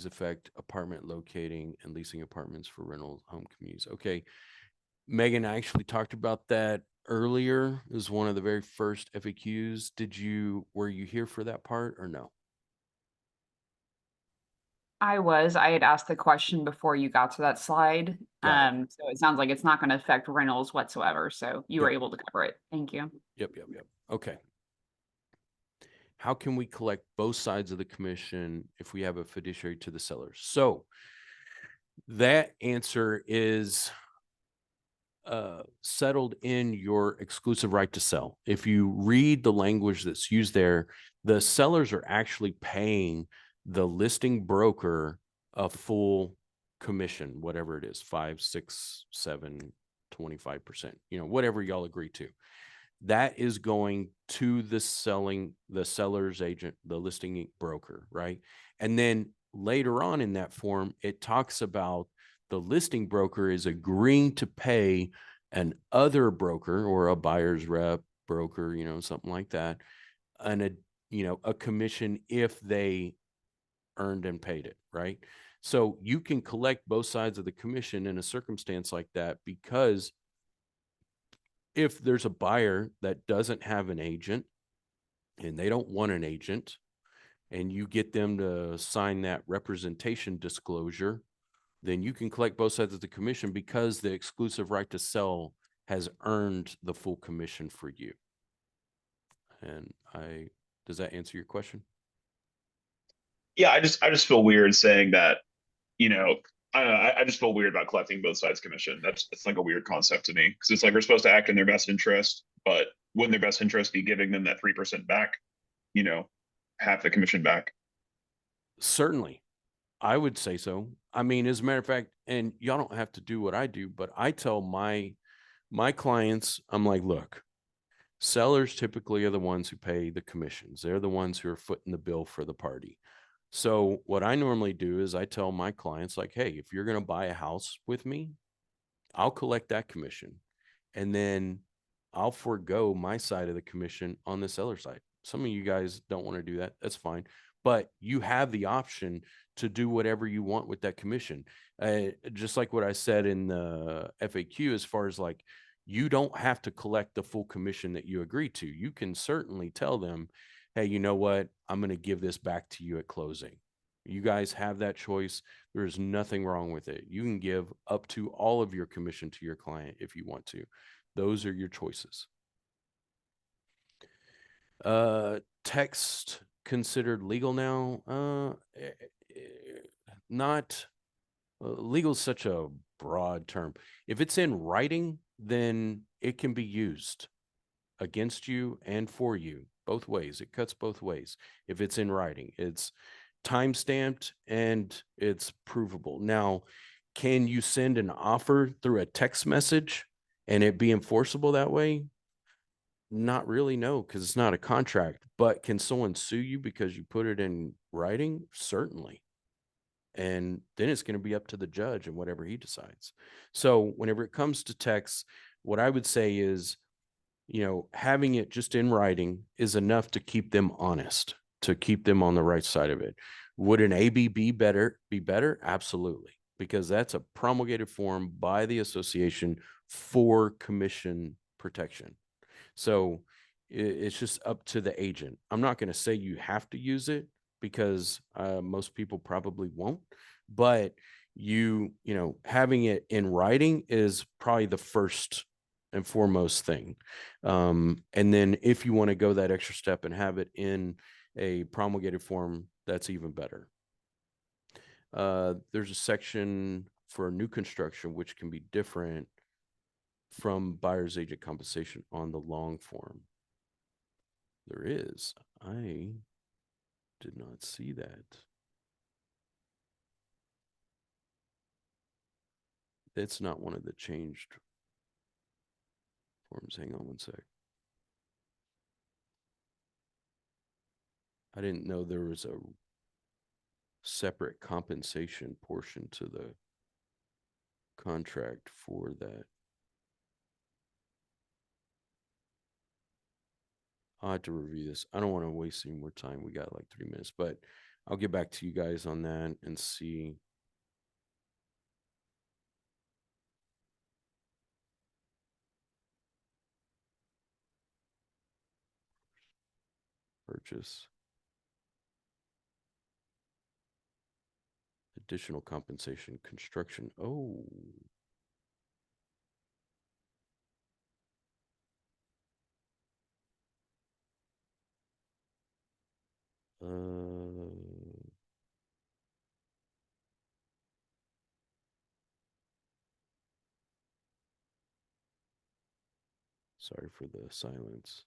[SPEAKER 1] affect apartment locating and leasing apartments for rental home communities? Okay. Megan, I actually talked about that earlier. It was one of the very first FAQs. Were you here for that part or no?
[SPEAKER 3] I had asked the question before you got to that slide.
[SPEAKER 1] Got it.
[SPEAKER 3] So it sounds like it's not gonna affect rentals whatsoever, so you were
[SPEAKER 1] Yep.
[SPEAKER 3] able to cover it. Thank you.
[SPEAKER 1] Yep. Okay. How can we collect both sides of the commission if we have a fiduciary to the sellers? So that answer is settled in your exclusive right to sell. If you read the language that's used there, the sellers are actually paying the listing broker a full commission, whatever it is, 5, 6, 7, 25%, whatever y'all agree to. That is going to the seller's agent, the listing broker, right? And then later on in that form, it talks about the listing broker is agreeing to pay an other broker or a buyer's rep broker, something like that, a commission if they earned and paid it, right? So you can collect both sides of the commission in a circumstance like that, because if there's a buyer that doesn't have an agent and they don't want an agent, and you get them to sign that representation disclosure, then you can collect both sides of the commission because the exclusive right to sell has earned the full commission for you. And does that answer your question?
[SPEAKER 4] Yeah, I just feel weird saying that, I don't know, I just feel weird about collecting both sides commission. It's like a weird concept to me, because it's like we're supposed to act in their best interest, but wouldn't their best interest be giving them that 3% back, half the commission back?
[SPEAKER 1] Certainly. I would say so. I mean, as a matter of fact, and y'all don't have to do what I do, but I tell my clients, I'm like, look, sellers typically are the ones who pay the commissions. They're the ones who are footing the bill for the party. So what I normally do is I tell my clients, like, hey, if you're going to buy a house with me, I'll collect that commission, and then I'll forego my side of the commission on the seller side. Some of you guys don't want to do that. That's fine. But you have the option to do whatever you want with that commission. Just like what I said in the FAQ, as far as like, you don't have to collect the full commission that you agree to. You can certainly tell them, hey, you know what? I'm going to give this back to you at closing. You guys have that choice. There is nothing wrong with it. You can give up to all of your commission to your client if you want to. Those are your choices. Text considered legal now? Not legal is such a broad term. If it's in writing, then it can be used against you and for you, both ways. It cuts both ways. If it's in writing, it's time stamped and it's provable. Now, can you send an offer through a text message and it be enforceable that way? Not really, no, because it's not a contract. But can someone sue you because you put it in writing? Certainly. And then it's going to be up to the judge and whatever he decides. So whenever it comes to text, what I would say is, having it just in writing is enough to keep them honest, to keep them on the right side of it. Would an ABB be better? Absolutely, because that's a promulgated form by the association for commission protection. So it's just up to the agent. I'm not going to say you have to use it, because most people probably won't, but having it in writing is probably the first and foremost thing. And then if you want to go that extra step and have it in a promulgated form, that's even better. There's a section for new construction, which can be different from buyer's agent compensation on the long form. There is. I did not see that. It's not one of the changed forms. Hang on one sec. I didn't know there was a separate compensation portion to the contract for that. I'll have to review this. I don't want to waste any more time. We got like 3 minutes, but I'll get back to you guys on that and see. Purchase. Additional compensation, construction. Oh. Sorry for the silence.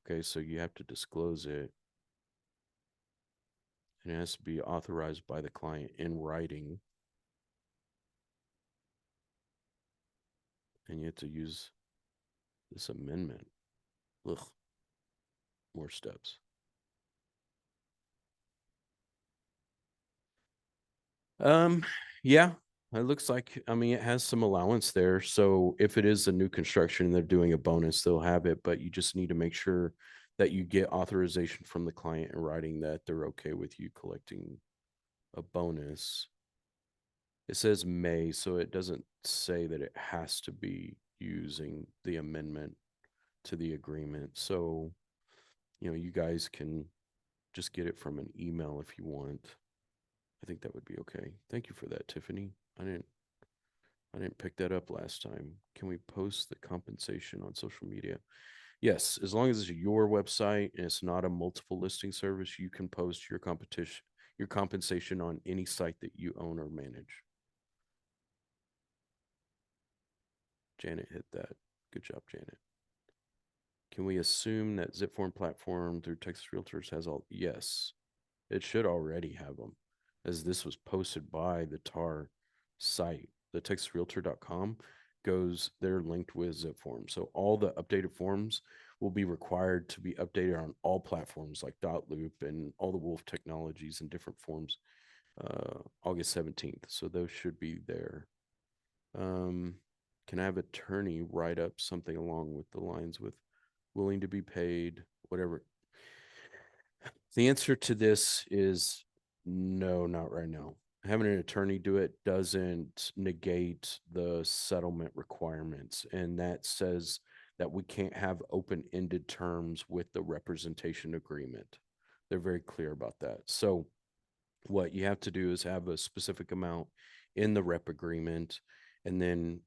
[SPEAKER 1] Okay, so you have to disclose it. And it has to be authorized by the client in writing. And you have to use this amendment. Ugh. More steps. Yeah, it looks like, I mean, it has some allowance there. So if it is a new construction and they're doing a bonus, they'll have it, but you just need to make sure that you get authorization from the client in writing that they're okay with you collecting a bonus. It says may, so it doesn't say that it has to be using the amendment to the agreement. So, you guys can just get it from an email if you want. I think that would be okay. Thank you for that, Tiffany. I didn't pick that up last time. Can we post the compensation on social media? Yes, as long as it's your website and it's not a multiple listing service, you can post your compensation on any site that you own or manage. Janet hit that. Good job, Janet. Can we assume that Zipform platform through Texas Realtors has all? Yes, it should already have them, as this was posted by the TAR site. The TexasRealtor.com they're linked with Zipform. So all the updated forms will be required to be updated on all platforms like Dotloop and all the Wolf technologies and different forms August 17th. So those should be there. Can I have attorney write up something along with the lines with willing to be paid, whatever? The answer to this is no, not right now. Having an attorney do it doesn't negate the settlement requirements. And that says that we can't have open-ended terms with the representation agreement. They're very clear about that. So what you have to do is have a specific amount in the rep agreement. And then,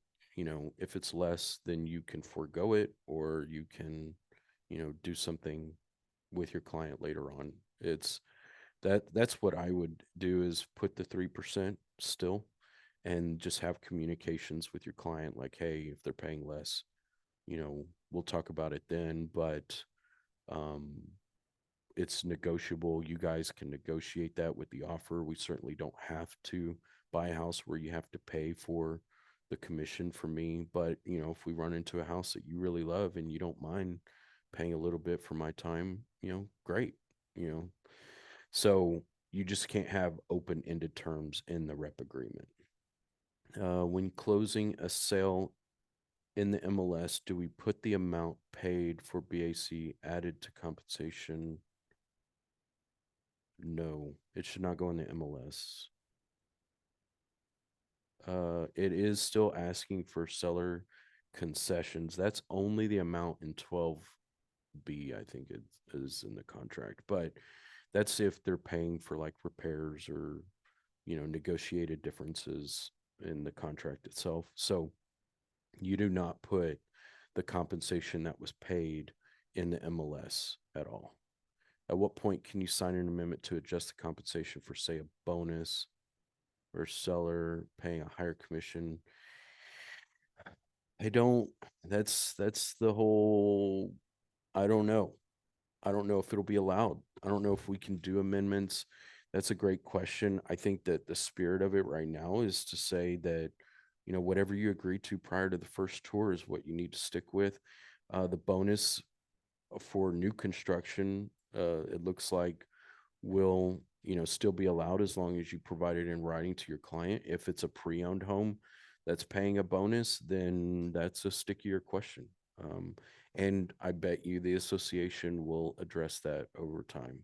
[SPEAKER 1] if it's less, then you can forego it, or you can, do something with your client later on. That's what I would do, is put the 3% still and just have communications with your client like, hey, if they're paying less, we'll talk about it then, but it's negotiable. You guys can negotiate that with the offer. We certainly don't have to buy a house where you have to pay for the commission for me, but if we run into a house that you really love and you don't mind paying a little bit for my time, great. So you just can't have open-ended terms in the rep agreement. When closing a sale in the MLS, do we put the amount paid for BAC added to compensation? No, it should not go in the MLS. It is still asking for seller concessions. That's only the amount in 12B, I think it is in the contract, but That's if they're paying for like repairs or, negotiated differences in the contract itself. So you do not put the compensation that was paid in the MLS at all. At what point can you sign an amendment to adjust the compensation for, say, a bonus or seller paying a higher commission? I don't, that's the whole, I don't know. I don't know if it'll be allowed. I don't know if we can do amendments. That's a great question. I think that the spirit of it right now is to say that, whatever you agree to prior to the first tour is what you need to stick with. The bonus for new construction, it looks like will, still be allowed as long as you provide it in writing to your client. If it's a pre-owned home that's paying a bonus, then that's a stickier question. And I bet you the association will address that over time.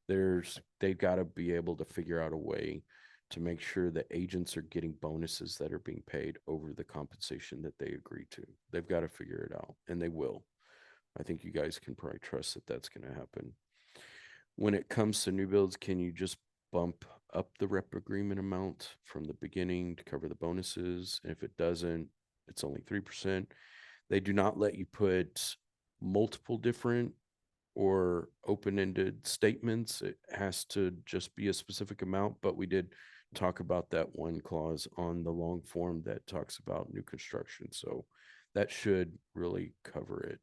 [SPEAKER 1] They've got to be able to figure out a way to make sure that agents are getting bonuses that are being paid over the compensation that they agree to. They've got to figure it out, and they will. I think you guys can probably trust that that's going to happen. When it comes to new builds, can you just bump up the rep agreement amount from the beginning to cover the bonuses? And if it doesn't, it's only 3%. They do not let you put multiple different or open-ended statements. It has to just be a specific amount, but we did talk about that one clause on the long form that talks about new construction. So that should really cover it.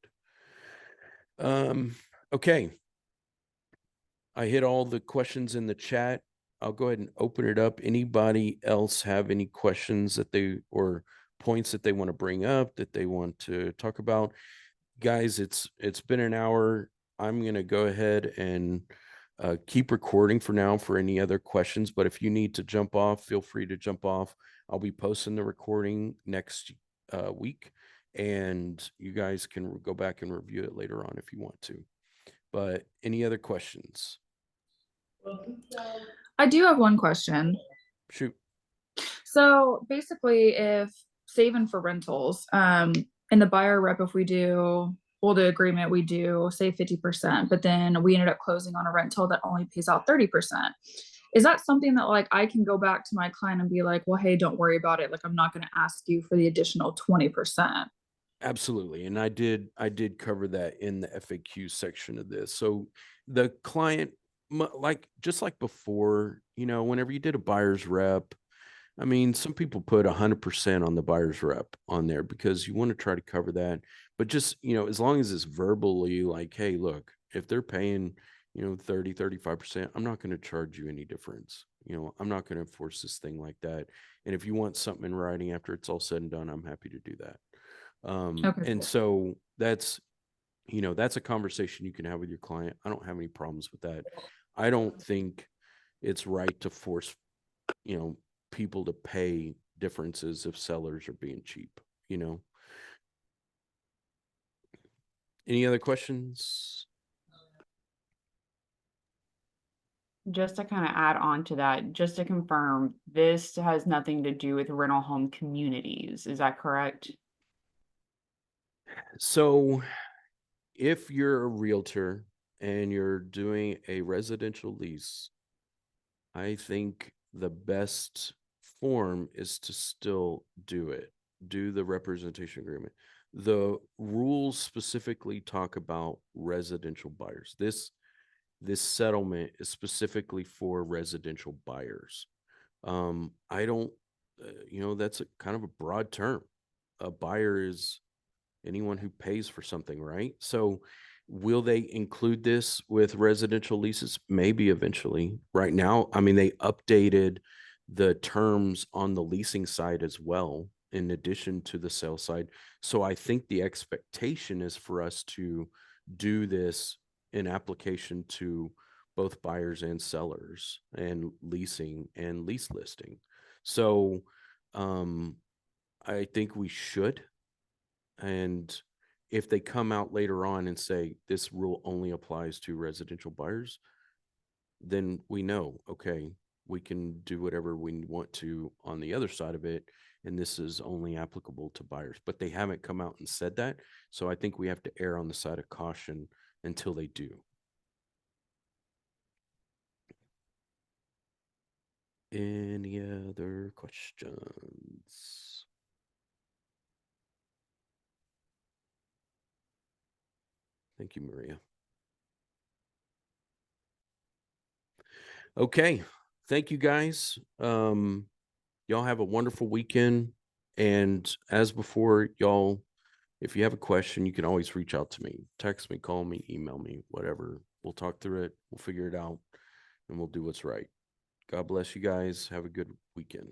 [SPEAKER 1] Okay. I hit all the questions in the chat. I'll go ahead and open it up. Anybody else have any questions or points that they want to bring up, that they want to talk about? Guys, it's been an hour. I'm going to go ahead and keep recording for now for any other questions. But if you need to jump off, feel free to jump off. I'll be posting the recording next week, and you guys can go back and review it later on if you want to. But any other questions?
[SPEAKER 5] I do have one question.
[SPEAKER 1] Shoot.
[SPEAKER 5] So basically, if saving for rentals, in the buyer rep, if we do, well, the agreement, we do say 50%, but then we ended up closing on a rental that only pays out 30%. Is that something that like I can go back to my client and be like, well, hey, don't worry about it. Like, I'm not going to ask you for the additional 20%.
[SPEAKER 1] Absolutely. And I did cover that in the FAQ section of this. So the client, just like before, whenever you did a buyer's rep, I mean, some people put 100% on the buyer's rep on there because you want to try to cover that. But just, as long as it's verbally like, hey, look, if they're paying, 30, 35%, I'm not going to charge you any difference. I'm not going to enforce this thing like that. And if you want something in writing after it's all said and done, I'm happy to do that.
[SPEAKER 5] Okay,
[SPEAKER 1] And
[SPEAKER 5] cool.
[SPEAKER 1] so that's a conversation you can have with your client. I don't have any problems with that. I don't think it's right to force, people to pay differences if sellers are being cheap. Any other questions?
[SPEAKER 3] Just to kind of add on to that, just to confirm, this has nothing to do with rental home communities. Is that correct?
[SPEAKER 1] So if you're a realtor and you're doing a residential lease, I think the best form is to still do the representation agreement. The rules specifically talk about residential buyers. This settlement is specifically for residential buyers. I don't, that's a kind of a broad term. A buyer is anyone who pays for something, right? So will they include this with residential leases? Maybe eventually. Right now, I mean, they updated the terms on the leasing side as well, in addition to the sale side. So I think the expectation is for us to do this in application to both buyers and sellers, and leasing and lease listing. So I think we should. And if they come out later on and say this rule only applies to residential buyers, then we know, okay, we can do whatever we want to on the other side of it. And this is only applicable to buyers. But they haven't come out and said that. So I think we have to err on the side of caution until they do. Any other questions? Thank you, Maria. Okay. Thank you, guys. Y'all have a wonderful weekend. And as before, y'all, if you have a question, you can always reach out to me. Text me, call me, email me, whatever. We'll talk through it. We'll figure it out and we'll do what's right. God bless you guys. Have a good weekend.